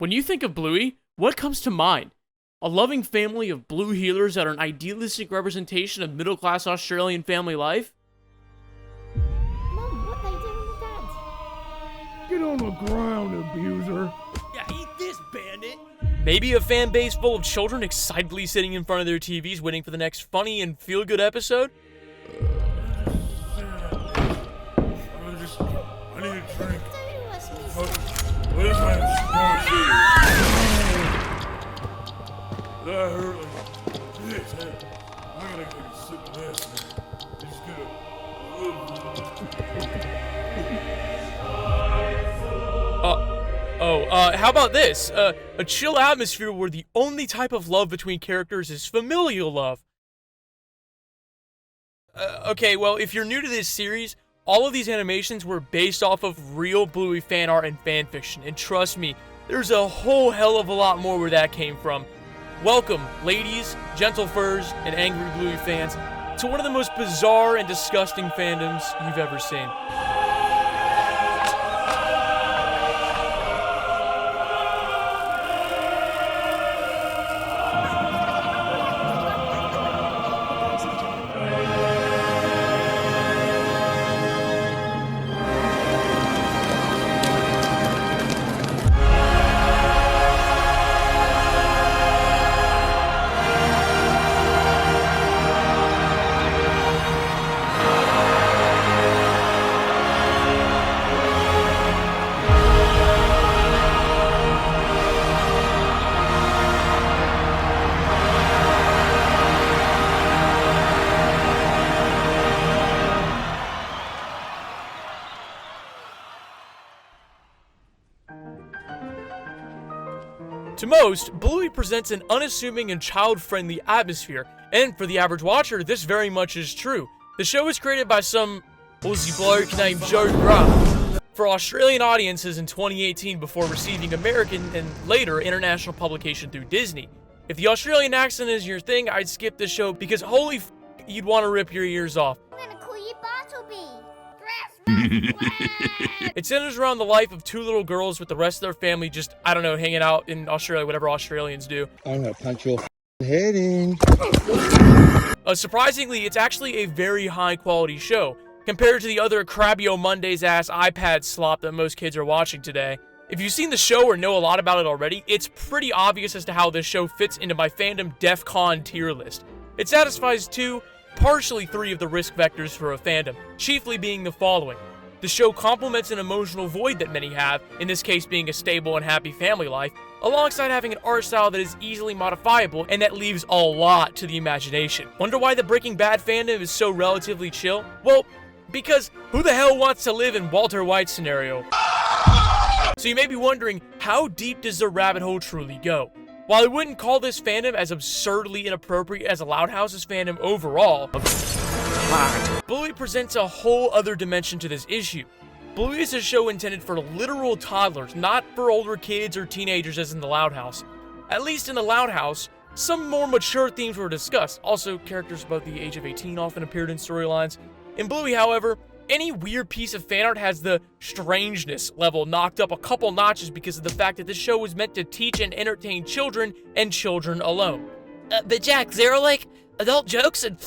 When you think of Bluey, what comes to mind? A loving family of blue healers that are an idealistic representation of middle-class Australian family life? Mum, what they doing with Dad? Get on the ground, abuser. Yeah, eat this, bandit! Maybe a fan base full of children excitedly sitting in front of their TVs waiting for the next funny and feel-good episode? I need a drink. Do us, mister. Where's my that hurt like this. I gotta take a sip of this. Just How about this? A chill atmosphere where the only type of love between characters is familial love. Okay, well, if you're new to this series, all of these animations were based off of real Bluey fan art and fanfiction, and trust me, there's a whole hell of a lot more where that came from. Welcome, ladies, gentle furs, and angry Bluey fans, to one of the most bizarre and disgusting fandoms you've ever seen. To most, Bluey presents an unassuming and child-friendly atmosphere, and for the average watcher, this very much is true. The show was created by some Aussie bloke named Joe Grubb for Australian audiences in 2018 before receiving American and later international publication through Disney. If the Australian accent is your thing, I'd skip this show because holy f***, you'd want to rip your ears off. I'm gonna call you Bartleby. It centers around the life of two little girls with the rest of their family just, I don't know, hanging out in Australia, whatever Australians do. I'm gonna punch your head in. Surprisingly, it's actually a very high-quality show, compared to the other Crabio Mondays-ass iPad slop that most kids are watching today. If you've seen the show or know a lot about it already, it's pretty obvious as to how this show fits into my fandom DEFCON tier list. It satisfies two, partially three of the risk vectors for a fandom, chiefly being the following. The show complements an emotional void that many have, in this case being a stable and happy family life, alongside having an art style that is easily modifiable and that leaves a lot to the imagination. Wonder why the Breaking Bad fandom is so relatively chill? Well, because who the hell wants to live in Walter White's scenario? So you may be wondering, how deep does the rabbit hole truly go? While I wouldn't call this fandom as absurdly inappropriate as a Loud House's fandom overall, Bluey presents a whole other dimension to this issue. Bluey is a show intended for literal toddlers, not for older kids or teenagers as in the Loud House. At least in the Loud House, some more mature themes were discussed. Also, characters above the age of 18 often appeared in storylines. In Bluey, however, any weird piece of fan art has the strangeness level knocked up a couple notches because of the fact that this show was meant to teach and entertain children and children alone. But Jack, there are like adult jokes and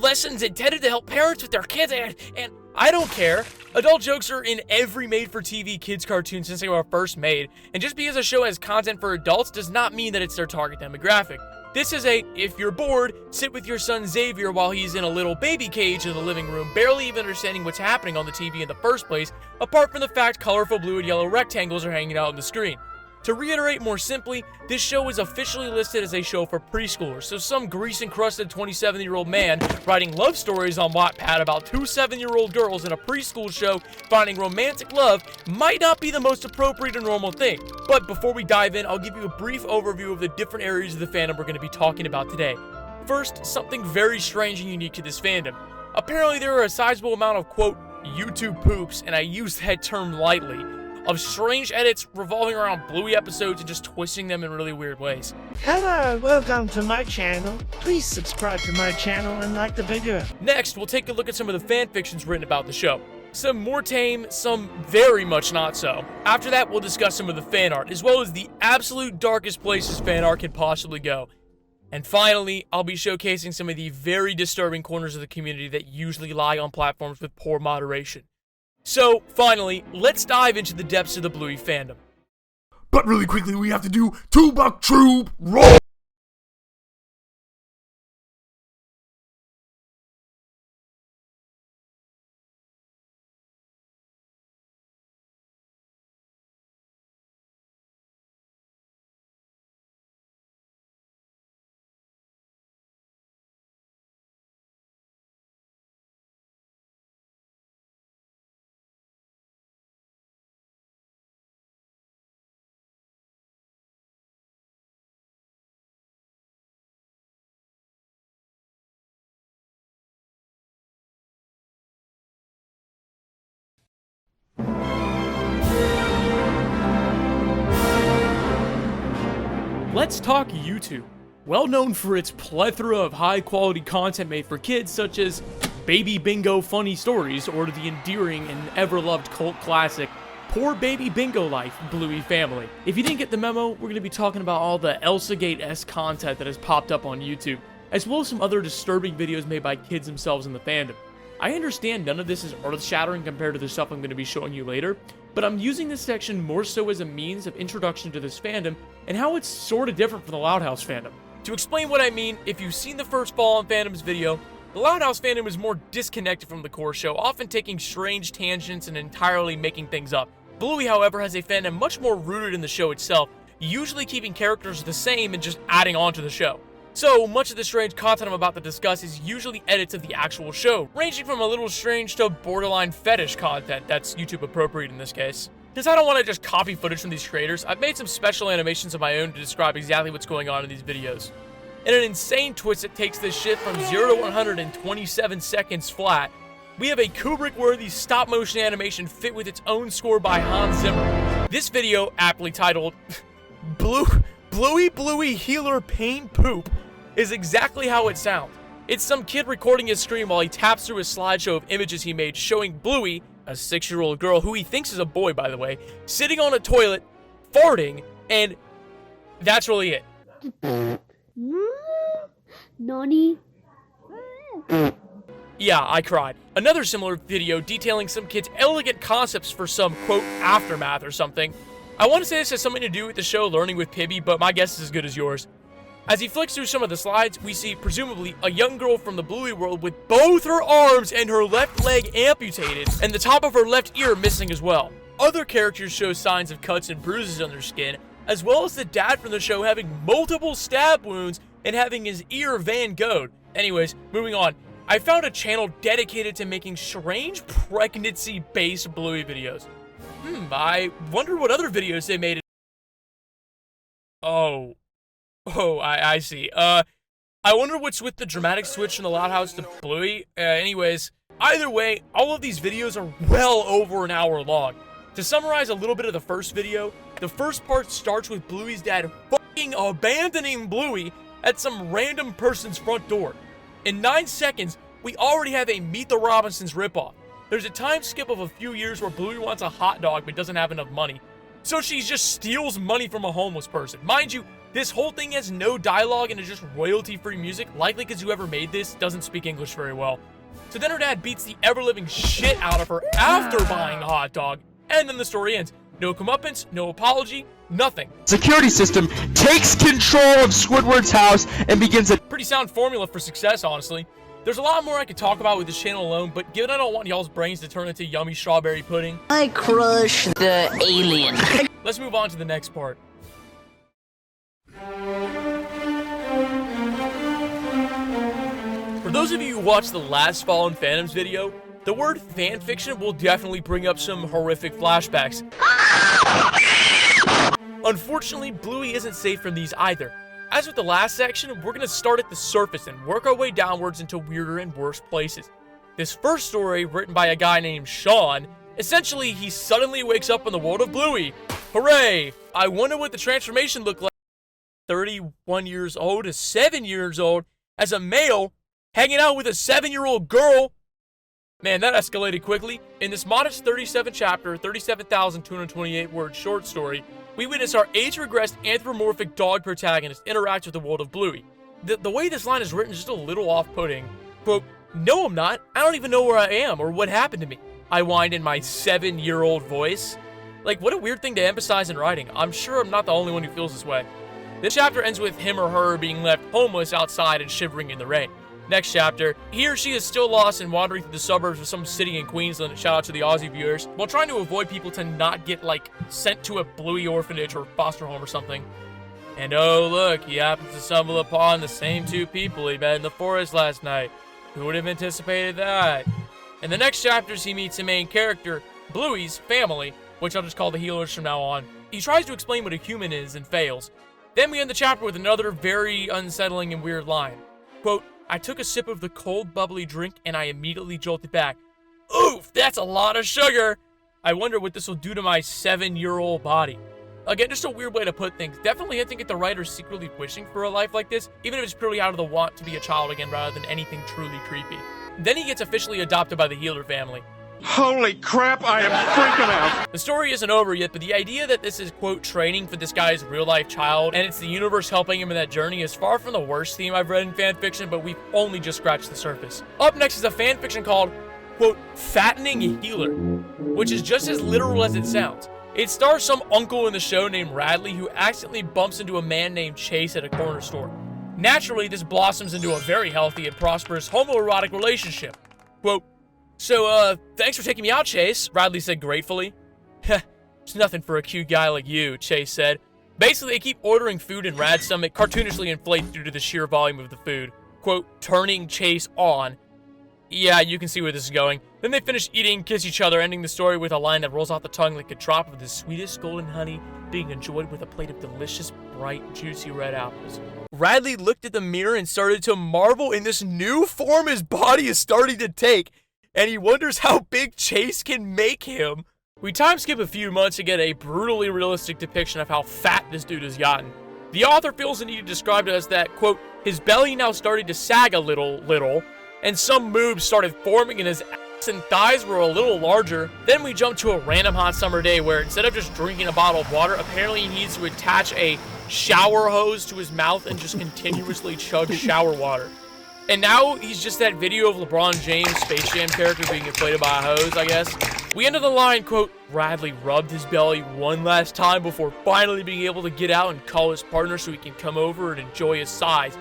lessons intended to help parents with their kids, and I don't care. Adult jokes are in every made-for-TV kids cartoon since they were first made, and just because a show has content for adults does not mean that it's their target demographic. This is a, if you're bored, sit with your son Xavier while he's in a little baby cage in the living room, barely even understanding what's happening on the TV in the first place, apart from the fact colorful blue and yellow rectangles are hanging out on the screen. To reiterate more simply, this show is officially listed as a show for preschoolers, so some grease-encrusted 27-year-old man writing love stories on Wattpad about two 7-year-old girls in a preschool show finding romantic love might not be the most appropriate or normal thing. But before we dive in, I'll give you a brief overview of the different areas of the fandom we're going to be talking about today. First, something very strange and unique to this fandom. Apparently there are a sizable amount of, quote, YouTube poops, and I use that term lightly, of strange edits revolving around Bluey episodes and just twisting them in really weird ways. Hello, welcome to my channel. Please subscribe to my channel and like the video. Next, we'll take a look at some of the fan fictions written about the show. some more tame, some very much not so. After that, we'll discuss some of the fan art, as well as the absolute darkest places fan art could possibly go. And finally, I'll be showcasing some of the very disturbing corners of the community that usually lie on platforms with poor moderation. So, finally, let's dive into the depths of the Bluey fandom. But really quickly, we have to do Two-Buck Troop Roll! Let's talk YouTube. Well known for its plethora of high-quality content made for kids, such as Baby Bingo Funny Stories, or the endearing and ever-loved cult classic Poor Baby Bingo Life, Bluey Family. If you didn't get the memo, we're going to be talking about all the Elsagate-esque content that has popped up on YouTube, as well as some other disturbing videos made by kids themselves in the fandom. I understand none of this is earth-shattering compared to the stuff I'm going to be showing you later, but I'm using this section more so as a means of introduction to this fandom and how it's sorta different from the Loud House fandom. To explain what I mean, if you've seen the first Fall on Fandoms video, the Loud House fandom is more disconnected from the core show, often taking strange tangents and entirely making things up. Bluey, however, has a fandom much more rooted in the show itself, usually keeping characters the same and just adding on to the show. So, much of the strange content I'm about to discuss is usually edits of the actual show, ranging from a little strange to borderline fetish content that's YouTube appropriate in this case. Since I don't want to just copy footage from these creators, I've made some special animations of my own to describe exactly what's going on in these videos. In an insane twist that takes this shit from 0 to 127 seconds flat, we have a Kubrick-worthy stop-motion animation fit with its own score by Hans Zimmer. This video, aptly titled Bluey Healer Pain Poop, is exactly how it sounds. It's some kid recording his screen while he taps through a slideshow of images he made showing Bluey, a 6-year-old girl who he thinks is a boy by the way, sitting on a toilet, farting, and that's really it. Nani? Yeah, I cried. Another similar video detailing some kids' elegant concepts for some, quote, aftermath or something. I want to say this has something to do with the show Learning with Pibby, but my guess is as good as yours. As he flicks through some of the slides, we see, presumably, a young girl from the Bluey world with both her arms and her left leg amputated, and the top of her left ear missing as well. Other characters show signs of cuts and bruises on their skin, as well as the dad from the show having multiple stab wounds and having his ear Van Gogh'd. Anyways, moving on. I found a channel dedicated to making strange pregnancy-based Bluey videos. I wonder what other videos they made. Oh, I see. I wonder what's with the dramatic switch from the Loud House to Bluey. Anyways, either way, all of these videos are well over an hour long. To summarize a little bit of the first video, the first part starts with Bluey's dad fucking abandoning Bluey at some random person's front door. In 9 seconds, we already have a Meet the Robinsons ripoff. There's a time skip of a few years where Bluey wants a hot dog but doesn't have enough money, so she just steals money from a homeless person. Mind you, this whole thing has no dialogue and is just royalty-free music, likely because whoever made this doesn't speak English very well. So then her dad beats the ever-living shit out of her after buying the hot dog, and then the story ends. No comeuppance, no apology, nothing. Security system takes control of Squidward's house and begins a Pretty sound formula for success, honestly. There's a lot more I could talk about with this channel alone, but given I don't want y'all's brains to turn into yummy strawberry pudding, I crush the alien. let's move on to the next part. For those of you who watched the last Fallen Fandoms video, the word fanfiction will definitely bring up some horrific flashbacks. Unfortunately, Bluey isn't safe from these either. As with the last section, we're going to start at the surface and work our way downwards into weirder and worse places. This first story, written by a guy named Sean, essentially he suddenly wakes up in the world of Bluey. Hooray! I wonder what the transformation looked like. 31 years old to 7 years old as a male hanging out with a 7-year-old girl. Man, that escalated quickly. In this modest 37-chapter, 37,228-word short story, we witness our age-regressed anthropomorphic dog protagonist interact with the world of Bluey. The way this line is written is just a little off-putting. Quote, "No, I'm not. I don't even know where I am or what happened to me," I whined in my 7-year-old voice. Like, what a weird thing to emphasize in writing. I'm sure I'm not the only one who feels this way. This chapter ends with him or her being left homeless outside and shivering in the rain. Next chapter, he or she is still lost and wandering through the suburbs of some city in Queensland, shout out to the Aussie viewers, while trying to avoid people to not get, like, sent to a Bluey orphanage or foster home or something. And oh look, he happens to stumble upon the same 2 people he met in the forest last night. Who would have anticipated that? In the next chapters, he meets the main character, Bluey's family, which I'll just call the healers from now on. He tries to explain what a human is and fails. Then we end the chapter with another very unsettling and weird line. Quote, "I took a sip of the cold, bubbly drink and I immediately jolted back. Oof, that's a lot of sugar. I wonder what this will do to my 7-year-old body." Again, just a weird way to put things. Definitely hinting at the writer secretly wishing for a life like this, even if it's purely out of the want to be a child again rather than anything truly creepy. Then he gets officially adopted by the healer family. Holy crap, I am freaking out. The story isn't over yet, but the idea that this is, quote, training for this guy's real-life child, and it's the universe helping him in that journey is far from the worst theme I've read in fanfiction, but we've only just scratched the surface. Up next is a fanfiction called, quote, "Fattening a Healer," which is just as literal as it sounds. It stars some uncle in the show named Radley who accidentally bumps into a man named Chase at a corner store. Naturally, this blossoms into a very healthy and prosperous homoerotic relationship. Quote, "So, thanks for taking me out, Chase," Radley said gratefully. "Heh, it's nothing for a cute guy like you," Chase said. Basically, they keep ordering food and Rad's stomach cartoonishly inflates due to the sheer volume of the food. Quote, "turning Chase on." Yeah, you can see where this is going. Then they finish eating, kiss each other, ending the story with a line that rolls off the tongue like a drop of the sweetest golden honey being enjoyed with a plate of delicious, bright, juicy red apples. Radley looked at the mirror and started to marvel in this new form his body is starting to take, and he wonders how big Chase can make him. We time skip a few months to get a brutally realistic depiction of how fat this dude has gotten. The author feels the need to describe it as that, quote, "his belly now started to sag a little, and some moves started forming in his ass and thighs were a little larger." Then we jump to a random hot summer day where instead of just drinking a bottle of water, apparently he needs to attach a shower hose to his mouth and just continuously chug shower water. And now he's just that video of LeBron James Space Jam character being inflated by a hose, I guess. We ended the line, quote, "Radley rubbed his belly one last time before finally being able to get out and call his partner so he can come over and enjoy his size.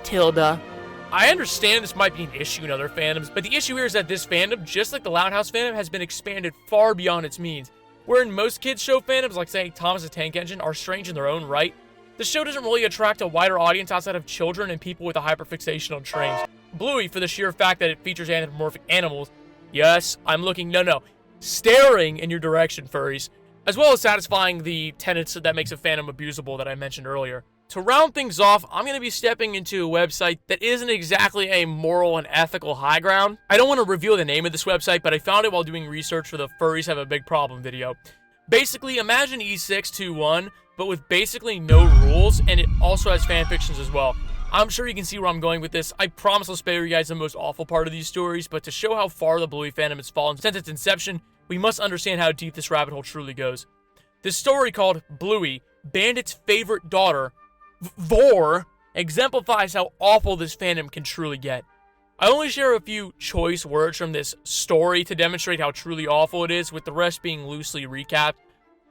Tilda." I understand this might be an issue in other fandoms, but the issue here is that this fandom, just like the Loud House fandom, has been expanded far beyond its means. Wherein most kids show fandoms, like say Thomas the Tank Engine, are strange in their own right, the show doesn't really attract a wider audience outside of children and people with a hyperfixation on trains. Bluey, for the sheer fact that it features anthropomorphic animals, yes, I'm looking, staring in your direction, furries, as well as satisfying the tenets that makes a fandom abusable that I mentioned earlier. To round things off, I'm going to be stepping into a website that isn't exactly a moral and ethical high ground. I don't want to reveal the name of this website, but I found it while doing research for the Furries Have a Big Problem video. Basically, imagine E621, but with basically no rules, and it also has fanfictions as well. I'm sure you can see where I'm going with this. I promise I'll spare you guys the most awful part of these stories, but to show how far the Bluey fandom has fallen since its inception, we must understand how deep this rabbit hole truly goes. This story called Bluey, Bandit's Favorite Daughter, Vor, exemplifies how awful this fandom can truly get. I only share a few choice words from this story to demonstrate how truly awful it is, with the rest being loosely recapped.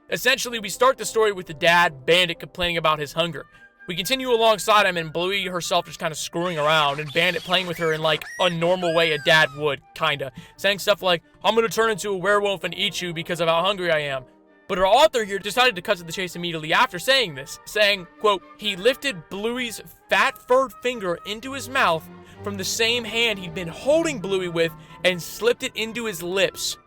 Essentially, we start the story with the dad, Bandit, complaining about his hunger. We continue alongside him and Bluey herself just kind of screwing around and Bandit playing with her in like a normal way a dad would, kinda. Saying stuff like, "I'm gonna turn into a werewolf and eat you because of how hungry I am." But our author here decided to cut to the chase immediately after saying this, saying, quote, "He lifted Bluey's fat furred finger into his mouth from the same hand he'd been holding Bluey with and slipped it into his lips."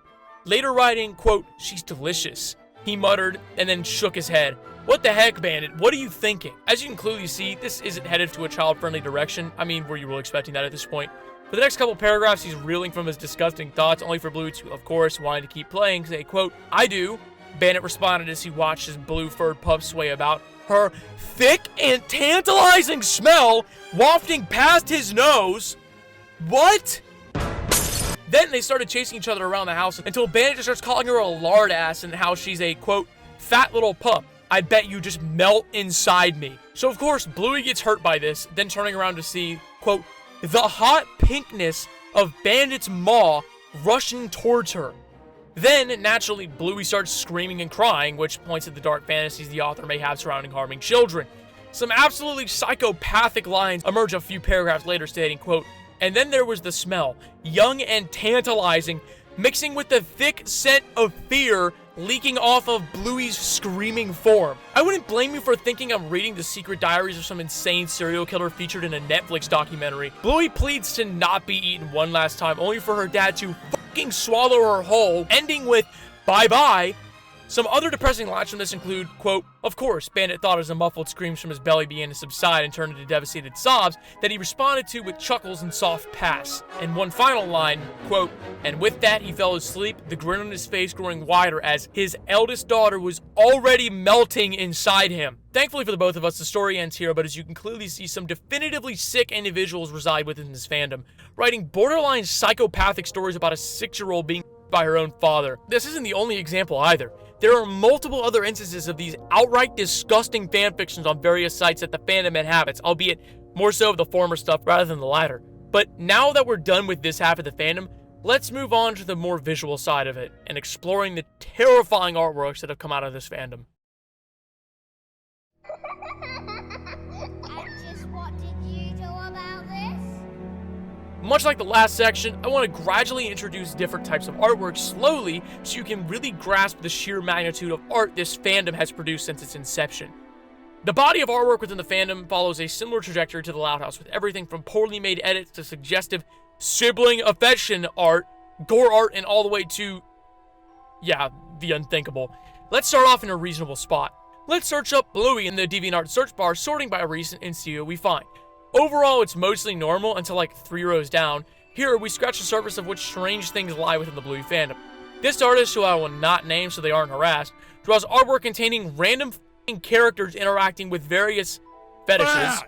Later writing, quote, "She's delicious," he muttered and then shook his head. What the heck, Bandit? What are you thinking? As you can clearly see, this isn't headed to a child-friendly direction. I mean, were you really expecting that at this point? For the next couple paragraphs, he's reeling from his disgusting thoughts, only for Bluey to, of course, wanting to keep playing, say, quote, "I do," Bandit responded as he watched his blue-furred pup sway about, her thick and tantalizing smell wafting past his nose. What? Then they started chasing each other around the house until Bandit just starts calling her a lard ass and how she's a, quote, fat little pup. I bet you just melt inside me. So of course, Bluey gets hurt by this, then turning around to see, quote, the hot pinkness of Bandit's maw rushing towards her. Then, naturally, Bluey starts screaming and crying, which points at the dark fantasies the author may have surrounding harming children. Some absolutely psychopathic lines emerge a few paragraphs later stating, quote, and then there was the smell, young and tantalizing, mixing with the thick scent of fear leaking off of Bluey's screaming form. I wouldn't blame you for thinking I'm reading the secret diaries of some insane serial killer featured in a Netflix documentary. Bluey pleads to not be eaten one last time, only for her dad to fucking swallow her whole, ending with bye-bye. Some other depressing lines from this include, quote, of course, Bandit thought as the muffled screams from his belly began to subside and turned into devastated sobs that he responded to with chuckles and soft pass. And one final line, quote, and with that he fell asleep, the grin on his face growing wider as his eldest daughter was already melting inside him. Thankfully for the both of us, the story ends here, but as you can clearly see, some definitively sick individuals reside within this fandom, writing borderline psychopathic stories about a 6-year-old being by her own father. This isn't the only example either. There are multiple other instances of these outright disgusting fanfictions on various sites that the fandom inhabits, albeit more so of the former stuff rather than the latter. But now that we're done with this half of the fandom, let's move on to the more visual side of it and exploring the terrifying artworks that have come out of this fandom. And just what did you do about this? Much like the last section, I want to gradually introduce different types of artwork slowly so you can really grasp the sheer magnitude of art this fandom has produced since its inception. The body of artwork within the fandom follows a similar trajectory to the Loud House, with everything from poorly made edits to suggestive sibling affection art, gore art, and all the way to, yeah, the unthinkable. Let's start off in a reasonable spot. Let's search up Bluey in the DeviantArt search bar, sorting by recent, and see what we find. Overall, it's mostly normal until like 3 rows down. Here, we scratch the surface of which strange things lie within the Bluey fandom. This artist, who I will not name so they aren't harassed, draws artwork containing random f***ing characters interacting with various fetishes.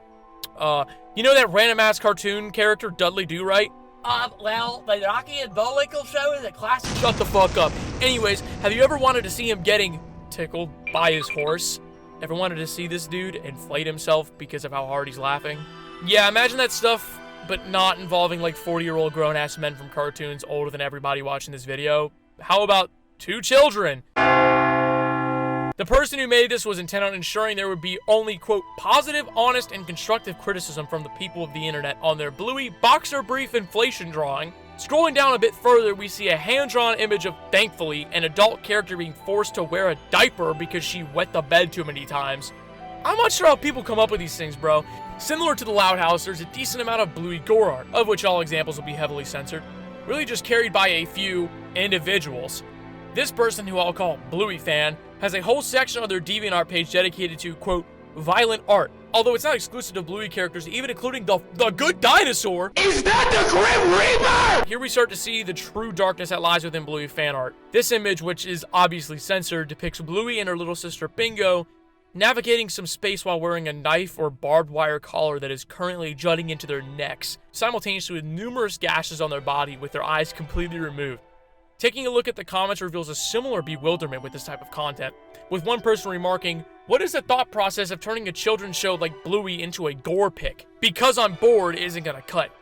You know that random-ass cartoon character, Dudley Do-Right? Well, the Rocky and Bullwinkle show is a classic. Shut the fuck up. Anyways, have you ever wanted to see him getting tickled by his horse? Ever wanted to see this dude inflate himself because of how hard he's laughing? Yeah, imagine that stuff, but not involving like 40-year-old grown-ass men from cartoons older than everybody watching this video. How about 2 children? The person who made this was intent on ensuring there would be only, quote, positive, honest, and constructive criticism from the people of the internet on their Bluey boxer brief inflation drawing. Scrolling down a bit further, we see a hand-drawn image of, thankfully, an adult character being forced to wear a diaper because she wet the bed too many times. I'm not sure how people come up with these things, bro. Similar to the Loud House, there's a decent amount of Bluey gore art, of which all examples will be heavily censored, really just carried by a few individuals. This person, who I'll call Bluey Fan, has a whole section on their DeviantArt page dedicated to, quote, violent art. Although it's not exclusive to Bluey characters, even including the good dinosaur. Is that the Grim Reaper? Here we start to see the true darkness that lies within Bluey fan art. This image, which is obviously censored, depicts Bluey and her little sister Bingo navigating some space while wearing a knife or barbed wire collar that is currently jutting into their necks, simultaneously with numerous gashes on their body with their eyes completely removed. Taking a look at the comments reveals a similar bewilderment with this type of content, with one person remarking, "What is the thought process of turning a children's show like Bluey into a gore pick? Because I'm bored isn't gonna cut."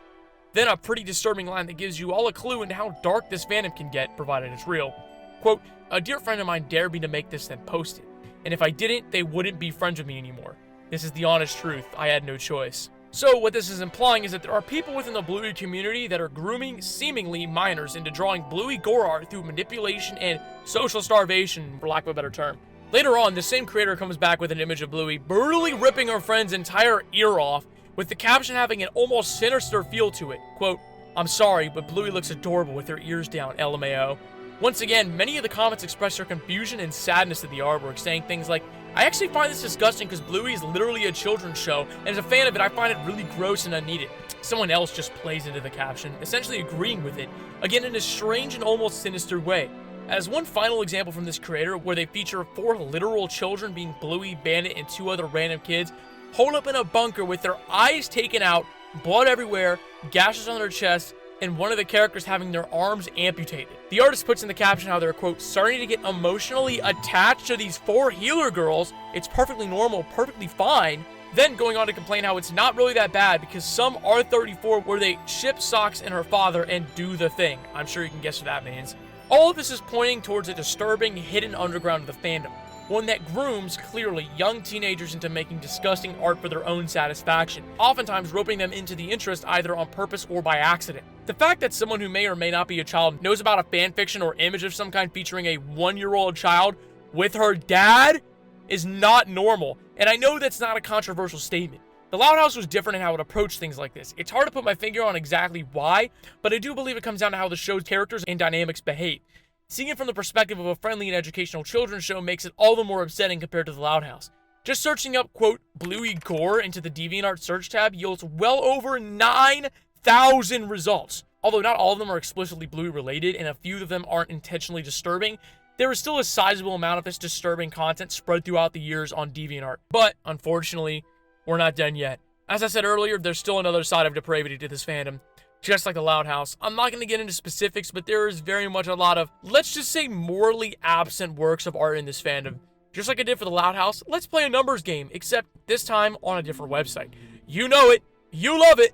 Then a pretty disturbing line that gives you all a clue into how dark this fandom can get, provided it's real. Quote, "A dear friend of mine dared me to make this then post it. And if I didn't, they wouldn't be friends with me anymore. This is the honest truth. I had no choice." So what this is implying is that there are people within the Bluey community that are grooming seemingly minors into drawing Bluey gore art through manipulation and social starvation, for lack of a better term. Later on, the same creator comes back with an image of Bluey brutally ripping her friend's entire ear off, with the caption having an almost sinister feel to it. Quote, "I'm sorry, but Bluey looks adorable with her ears down, LMAO." Once again, many of the comments express their confusion and sadness at the artwork, saying things like, "I actually find this disgusting because Bluey is literally a children's show, and as a fan of it, I find it really gross and unneeded." Someone else just plays into the caption, essentially agreeing with it, again in a strange and almost sinister way. As one final example from this creator, where they feature 4 literal children being Bluey, Bandit, and 2 other random kids, holed up in a bunker with their eyes taken out, blood everywhere, gashes on their chests, and one of the characters having their arms amputated. The artist puts in the caption how they're, quote, starting to get emotionally attached to these 4 healer girls. It's perfectly normal, perfectly fine. Then going on to complain how it's not really that bad because some are 34 where they ship Socks and her father and do the thing. I'm sure you can guess what that means. All of this is pointing towards a disturbing hidden underground of the fandom. One that grooms, clearly, young teenagers into making disgusting art for their own satisfaction, oftentimes roping them into the interest either on purpose or by accident. The fact that someone who may or may not be a child knows about a fanfiction or image of some kind featuring a 1-year-old child with her dad is not normal, and I know that's not a controversial statement. The Loud House was different in how it approached things like this. It's hard to put my finger on exactly why, but I do believe it comes down to how the show's characters and dynamics behave. Seeing it from the perspective of a friendly and educational children's show makes it all the more upsetting compared to the Loud House. Just searching up, quote, Bluey gore into the DeviantArt search tab yields well over 9,000 results. Although not all of them are explicitly Bluey related, and a few of them aren't intentionally disturbing, there is still a sizable amount of this disturbing content spread throughout the years on DeviantArt. But, unfortunately, we're not done yet. As I said earlier, there's still another side of depravity to this fandom. Just like the Loud House. I'm not going to get into specifics, but there is very much a lot of, let's just say, morally absent works of art in this fandom. Just like I did for the Loud House, let's play a numbers game, except this time on a different website. You know it. You love it.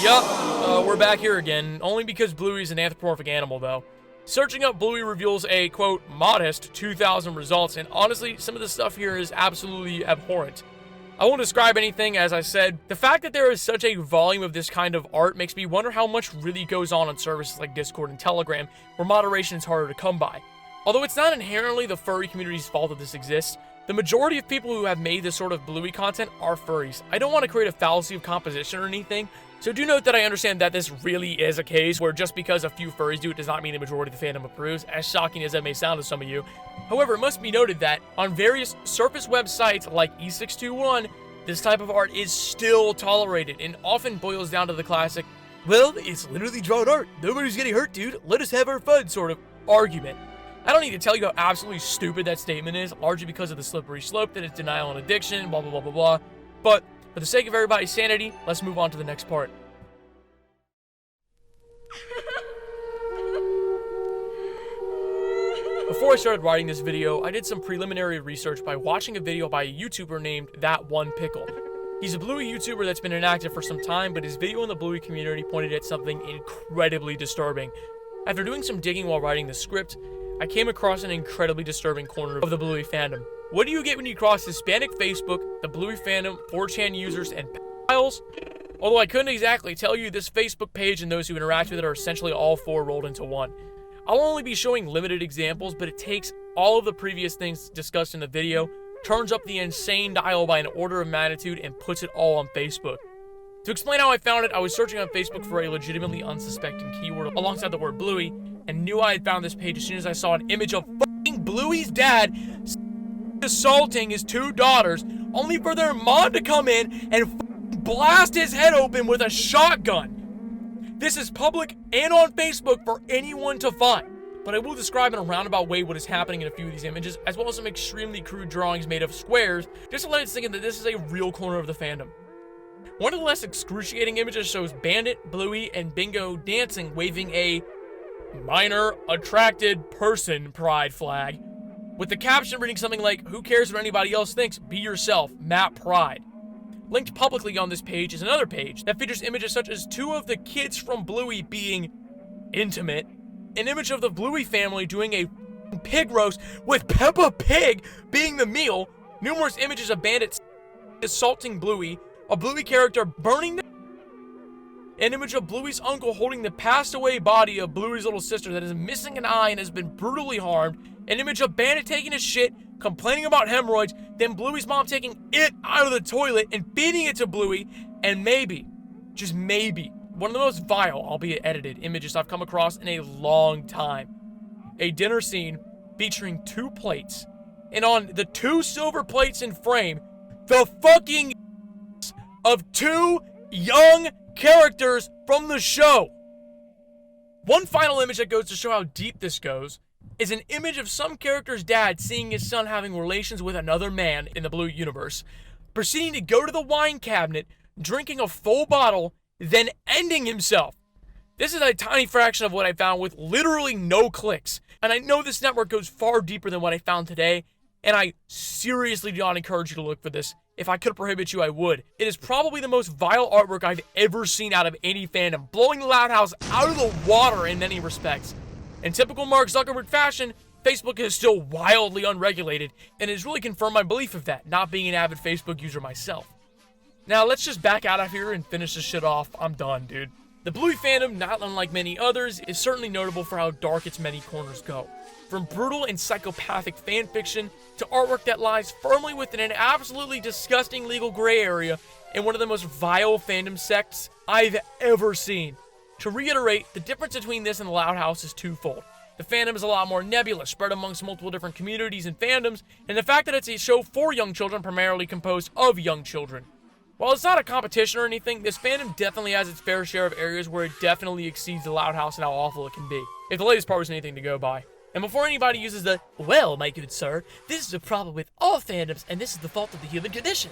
Yup, we're back here again, only because Bluey's an anthropomorphic animal, though. Searching up Bluey reveals a, quote, modest 2,000 results, and honestly, some of the stuff here is absolutely abhorrent. I won't describe anything, as I said. The fact that there is such a volume of this kind of art makes me wonder how much really goes on services like Discord and Telegram, where moderation is harder to come by. Although it's not inherently the furry community's fault that this exists, the majority of people who have made this sort of Bluey content are furries. I don't want to create a fallacy of composition or anything, so do note that I understand that this really is a case where just because a few furries do it does not mean the majority of the fandom approves, as shocking as that may sound to some of you. However, it must be noted that on various surface websites like E621, this type of art is still tolerated and often boils down to the classic, well, it's literally drawn art, nobody's getting hurt, dude, let us have our fun sort of argument. I don't need to tell you how absolutely stupid that statement is, largely because of the slippery slope that is denial and addiction, blah, blah, blah, blah, blah. But for the sake of everybody's sanity, let's move on to the next part. Before I started writing this video, I did some preliminary research by watching a video by a YouTuber named That One Pickle. He's a Bluey YouTuber that's been inactive for some time, but his video in the Bluey community pointed at something incredibly disturbing. After doing some digging while writing the script, I came across an incredibly disturbing corner of the Bluey fandom. What do you get when you cross Hispanic Facebook, the Bluey fandom, 4chan users, and pedophiles? Although I couldn't exactly tell you, this Facebook page and those who interact with it are essentially all 4 rolled into one. I'll only be showing limited examples, but it takes all of the previous things discussed in the video, turns up the insane dial by an order of magnitude, and puts it all on Facebook. To explain how I found it, I was searching on Facebook for a legitimately unsuspecting keyword alongside the word Bluey, and knew I had found this page as soon as I saw an image of fucking Bluey's dad assaulting his 2 daughters, only for their mom to come in and blast his head open with a shotgun. This is public and on Facebook for anyone to find, but I will describe in a roundabout way what is happening in a few of these images, as well as some extremely crude drawings made of squares, just to let it sink in that this is a real corner of the fandom. One of the less excruciating images shows Bandit, Bluey, and Bingo dancing, waving a minor attracted person pride flag, with the caption reading something like, "Who cares what anybody else thinks? Be yourself, Matt Pride." Linked publicly on this page is another page that features images such as 2 of the kids from Bluey being intimate, an image of the Bluey family doing a pig roast with Peppa Pig being the meal, numerous images of bandits assaulting Bluey, a Bluey character burning the an image of Bluey's uncle holding the passed away body of Bluey's little sister that is missing an eye and has been brutally harmed, an image of Bandit taking a shit, complaining about hemorrhoids, then Bluey's mom taking it out of the toilet and feeding it to Bluey, and maybe, just maybe, one of the most vile, albeit edited, images I've come across in a long time. A dinner scene featuring 2 plates, and on the 2 silver plates in frame, the fucking of 2 young characters from the show. One final image that goes to show how deep this goes is an image of some character's dad seeing his son having relations with another man in the Blue universe, proceeding to go to the wine cabinet, drinking a full bottle, then ending himself. This is a tiny fraction of what I found with literally no clicks. And I know this network goes far deeper than what I found today, and I seriously do not encourage you to look for this. If I could prohibit you, I would. It is probably the most vile artwork I've ever seen out of any fandom, blowing the Loud House out of the water in many respects. In typical Mark Zuckerberg fashion, Facebook is still wildly unregulated, and it has really confirmed my belief of that, not being an avid Facebook user myself. Now, let's just back out of here and finish this shit off. I'm done, dude. The Bluey Fandom, not unlike many others, is certainly notable for how dark its many corners go. From brutal and psychopathic fanfiction to artwork that lies firmly within an absolutely disgusting legal gray area in one of the most vile fandom sects I've ever seen. To reiterate, the difference between this and the Loud House is twofold. The fandom is a lot more nebulous, spread amongst multiple different communities and fandoms, and the fact that it's a show for young children primarily composed of young children. While it's not a competition or anything, this fandom definitely has its fair share of areas where it definitely exceeds the Loud House and how awful it can be, if the latest part was anything to go by. And before anybody uses the, well, my good sir, this is a problem with all fandoms, and this is the fault of the human condition.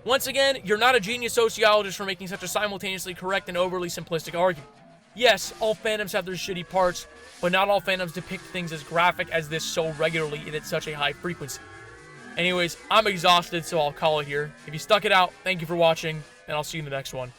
Once again, you're not a genius sociologist for making such a simultaneously correct and overly simplistic argument. Yes, all fandoms have their shitty parts, but not all fandoms depict things as graphic as this so regularly and at such a high frequency. Anyways, I'm exhausted, so I'll call it here. If you stuck it out, thank you for watching, and I'll see you in the next one.